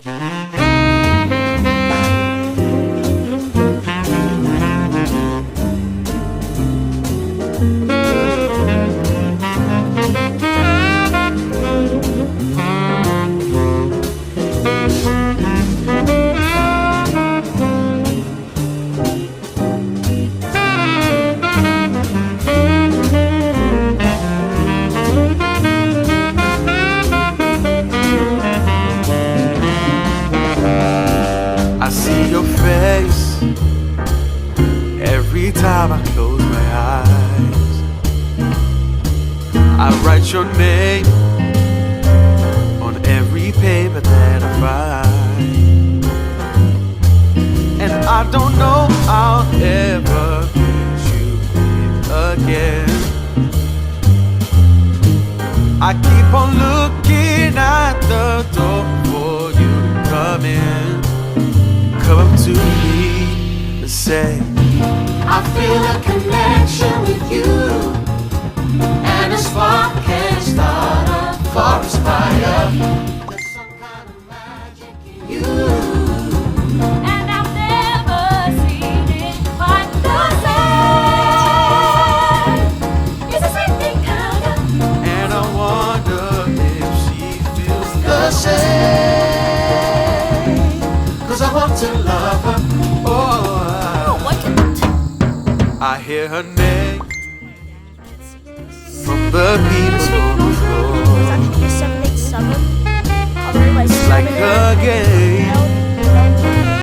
I see your face every time I close my eyes. I write your name on every paper that I find, and I don't know I'll ever meet you again. I keep on looking at the door for you to come in. Come up to me and say, I feel a connection with you, and a spark can start a forest fire. There's some kind of magic in you, and I've never seen it quite the same. It's the same thing, kinda. and I wonder if she feels The same. 'Cause I want to love her. Oh, Why can't I hear her name from the people on the floor. It's actually a 787. I'll realize Like a game